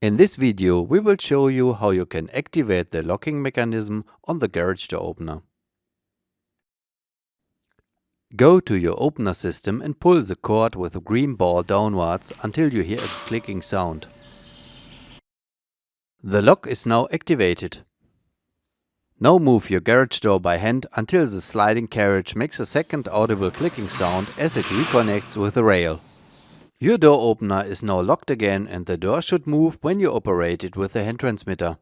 In this video we will show you how you can activate the locking mechanism on the garage door opener. Go to your opener system and pull the cord with the green ball downwards until you hear a clicking sound. The lock is now activated. Now move your garage door by hand until the sliding carriage makes a second audible clicking sound as it reconnects with the rail. Your door opener is now locked again and the door should move when you operate it with the hand transmitter.